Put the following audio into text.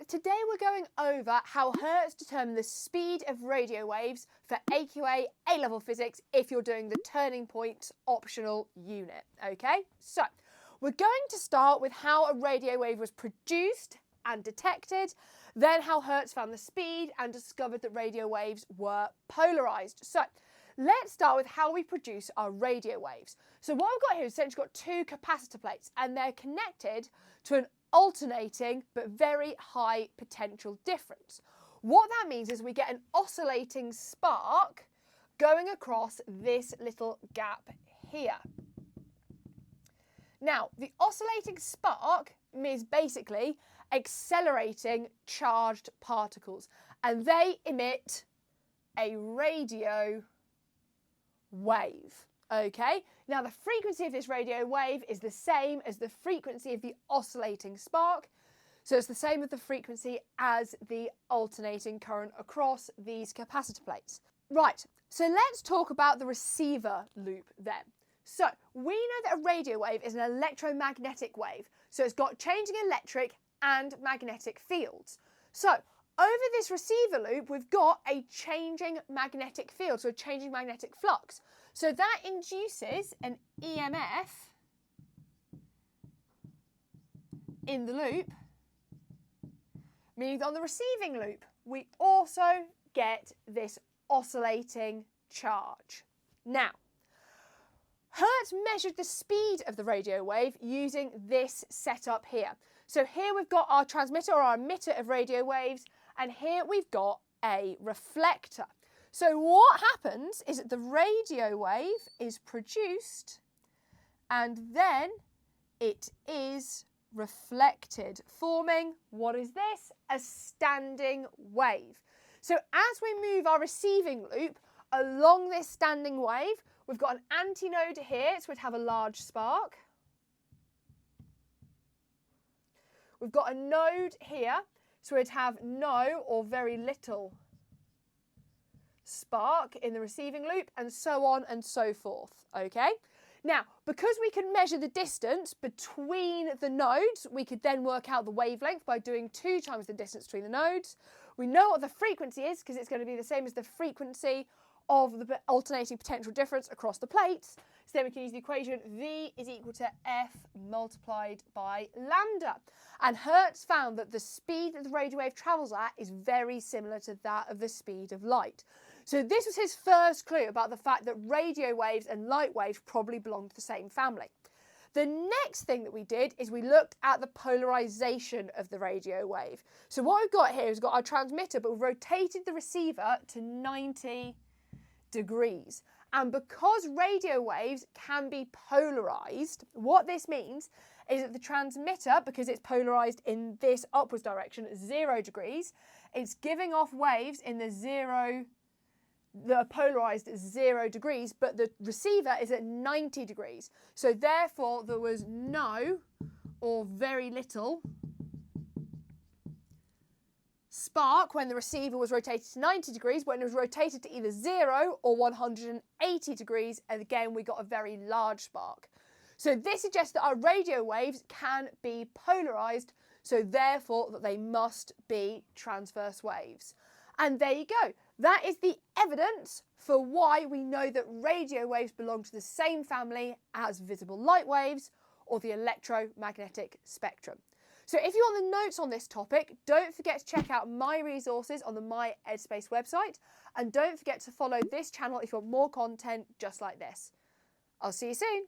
today we're going over how Hertz determine the speed of radio waves for AQA A-level physics if you're doing the turning point optional unit, okay? So we're going to start with how a radio wave was produced and detected, then how Hertz found the speed and discovered that radio waves were polarised. So let's start with how we produce our radio waves. So what we've got here is essentially got two capacitor plates and they're connected to an alternating but very high potential difference. What that means is we get an oscillating spark going across this little gap here. Now, the oscillating spark is basically accelerating charged particles and they emit a radio wave. Okay, now the frequency of this radio wave is the same as the frequency of the oscillating spark. So it's the same with the frequency as the alternating current across these capacitor plates. Right, so let's talk about the receiver loop then. So we know that a radio wave is an electromagnetic wave. So it's got changing electric and magnetic fields. So over this receiver loop, we've got a changing magnetic field, so a changing magnetic flux. So that induces an EMF in the loop, meaning that on the receiving loop, we also get this oscillating charge. Now, Hertz measured the speed of the radio wave using this setup here. So here we've got our transmitter or our emitter of radio waves, and here we've got a reflector. So what happens is that the radio wave is produced and then it is reflected, forming, what is this? A standing wave. So as we move our receiving loop along this standing wave, we've got an antinode here, so we'd have a large spark. We've got a node here, so we'd have no or very little spark in the receiving loop, and so on and so forth, okay? Now, because we can measure the distance between the nodes, we could then work out the wavelength by doing 2 times the distance between the nodes. We know what the frequency is because it's going to be the same as the frequency of the alternating potential difference across the plates. So then we can use the equation V is equal to F multiplied by lambda. And Hertz found that the speed that the radio wave travels at is very similar to that of the speed of light. So this was his first clue about the fact that radio waves and light waves probably belong to the same family. The next thing that we did is we looked at the polarisation of the radio wave. So what we've got here is we've got our transmitter, but we've rotated the receiver to 90 degrees. And because radio waves can be polarised, what this means is that the transmitter, because it's polarised in this upwards direction at 0 degrees, it's giving off waves in that are polarised at 0 degrees, but the receiver is at 90 degrees. So therefore there was no or very little spark when the receiver was rotated to 90 degrees, when it was rotated to either 0 or 180 degrees, and again we got a very large spark. So this suggests that our radio waves can be polarised, so therefore that they must be transverse waves. And there you go. That is the evidence for why we know that radio waves belong to the same family as visible light waves or the electromagnetic spectrum. So if you want the notes on this topic, don't forget to check out my resources on the MyEdSpace website, and don't forget to follow this channel if you want more content just like this. I'll see you soon.